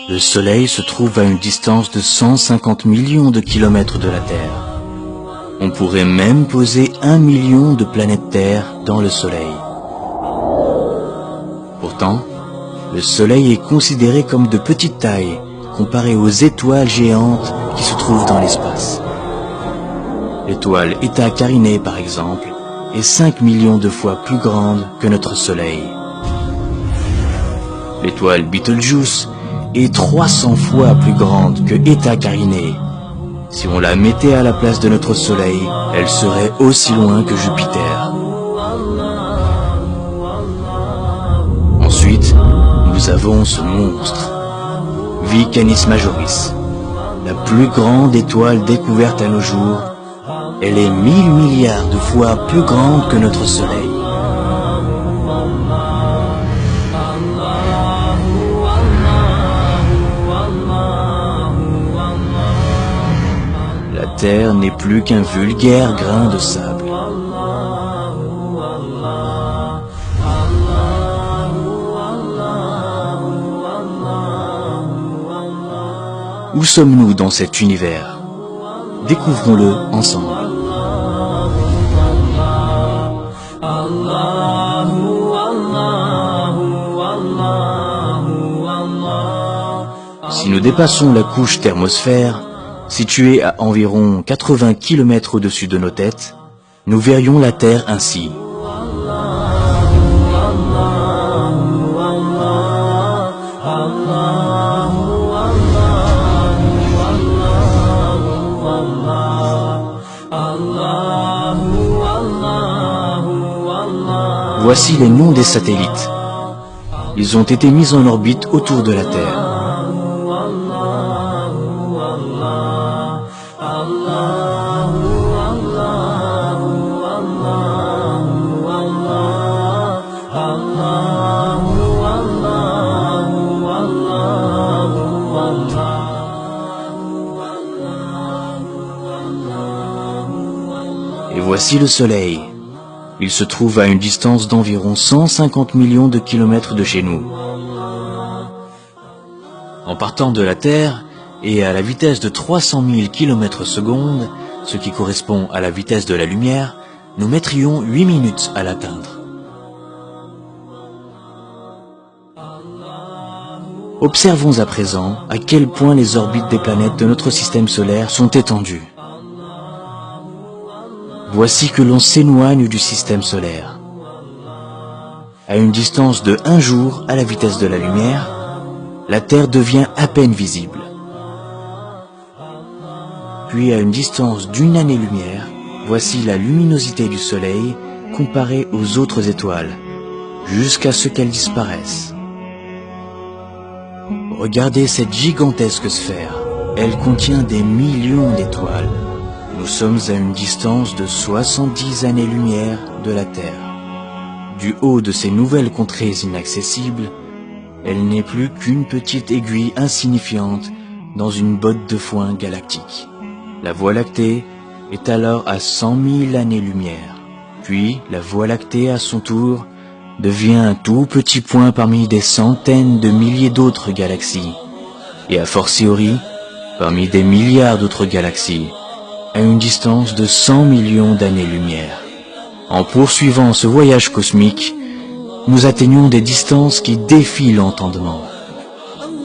Le Soleil se trouve à une distance de 150 millions de kilomètres de la Terre. On pourrait même poser 1 million de planètes Terre dans le Soleil. Pourtant, le Soleil est considéré comme de petite taille comparé aux étoiles géantes qui se trouvent dans l'espace. L'étoile Eta Carinae, par exemple, est 5 millions de fois plus grande que notre Soleil. L'étoile Betelgeuse est 300 fois plus grande que Eta Carinae. Si on la mettait à la place de notre Soleil, elle serait aussi loin que Jupiter. Ensuite, nous avons ce monstre, V Canis Majoris, la plus grande étoile découverte à nos jours. Elle est 1000 milliards de fois plus grande que notre Soleil. La Terre n'est plus qu'un vulgaire grain de sable. Où sommes-nous dans cet univers? Découvrons-le ensemble. Si nous dépassons la couche thermosphère, située à environ 80 km au-dessus de nos têtes, nous verrions la Terre ainsi. Voici les noms des satellites. Ils ont été mis en orbite autour de la Terre. Et voici le Soleil. Il se trouve à une distance d'environ 150 millions de kilomètres de chez nous. En partant de la Terre et à la vitesse de 300 000 km/s, ce qui correspond à la vitesse de la lumière, nous mettrions 8 minutes à l'atteindre. Observons à présent à quel point les orbites des planètes de notre système solaire sont étendues. Voici que l'on s'éloigne du système solaire. À une distance de 1 jour à la vitesse de la lumière, la Terre devient à peine visible. Puis à une distance d'1 année-lumière, voici la luminosité du Soleil comparée aux autres étoiles, jusqu'à ce qu'elle disparaisse. Regardez cette gigantesque sphère. Elle contient des millions d'étoiles. Nous sommes à une distance de 70 années-lumière de la Terre. Du haut de ces nouvelles contrées inaccessibles, elle n'est plus qu'une petite aiguille insignifiante dans une botte de foin galactique. La Voie lactée est alors à 100 000 années-lumière. Puis, la Voie lactée, à son tour, devient un tout petit point parmi des centaines de milliers d'autres galaxies, et a fortiori, parmi des milliards d'autres galaxies, à une distance de 100 millions d'années-lumière. En poursuivant ce voyage cosmique, nous atteignons des distances qui défient l'entendement.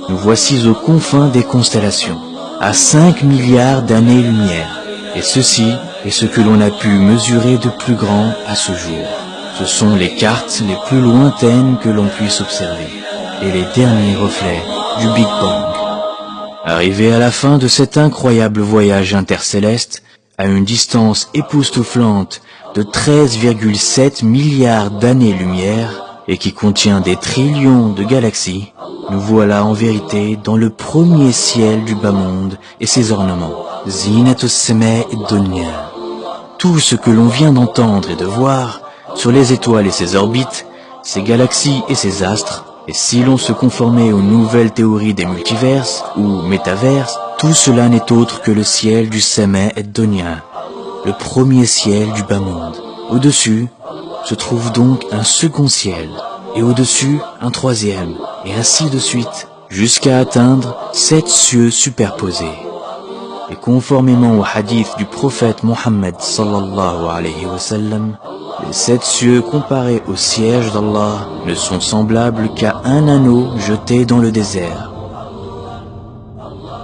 Nous voici aux confins des constellations, à 5 milliards d'années-lumière, et ceci est ce que l'on a pu mesurer de plus grand à ce jour. Ce sont les cartes les plus lointaines que l'on puisse observer, et les derniers reflets du Big Bang. Arrivé à la fin de cet incroyable voyage intercéleste, à une distance époustouflante de 13,7 milliards d'années-lumière, et qui contient des trillions de galaxies, nous voilà en vérité dans le premier ciel du bas monde et ses ornements, Zinatus Semae Dunya. Tout ce que l'on vient d'entendre et de voir, sur les étoiles et ses orbites, ses galaxies et ses astres, et si l'on se conformait aux nouvelles théories des multiverses ou métaverses, tout cela n'est autre que le ciel du Semae Dunya, le premier ciel du bas monde. Au-dessus se trouve donc un second ciel, et au-dessus un troisième, et ainsi de suite, jusqu'à atteindre 7 cieux superposés. Et conformément au hadith du prophète Mohammed sallallahu alayhi wa sallam, les 7 cieux comparés au siège d'Allah ne sont semblables qu'à un anneau jeté dans le désert.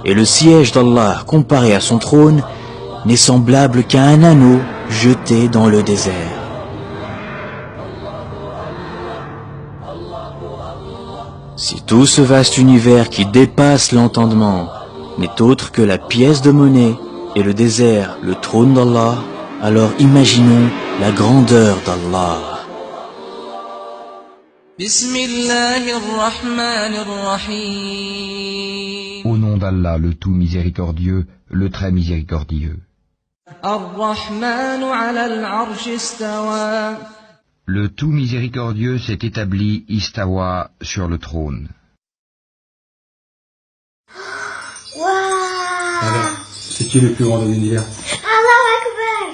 Et le siège d'Allah comparé à son trône n'est semblable qu'à un anneau jeté dans le désert. Si tout ce vaste univers qui dépasse l'entendement n'est autre que la pièce de monnaie et le désert, le trône d'Allah, alors imaginons la grandeur d'Allah. Au nom d'Allah, le tout miséricordieux, le très miséricordieux. Le tout miséricordieux s'est établi istawa sur le trône. Alors, c'est qui le plus grand de l'univers? Allahu Akbar.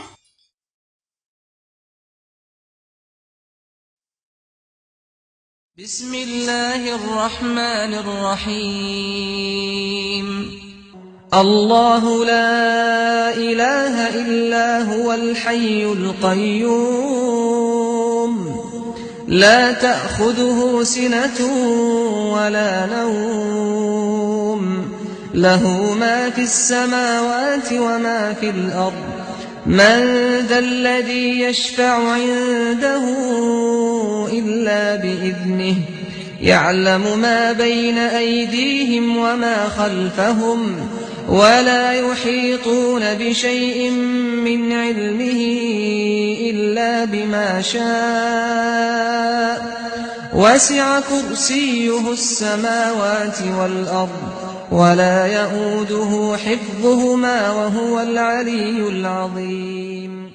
الله لا إله إلا هو الحي القيوم لا تأخذه سنة ولا نوم له ما في السماوات وما في الأرض من ذا الذي يشفع عنده إلا بإذنه يعلم ما بين أيديهم وما خلفهم ولا يحيطون بشيء من علمه إلا بما شاء وسع كرسيه السماوات والأرض ولا يؤوده حفظهما وهو العلي العظيم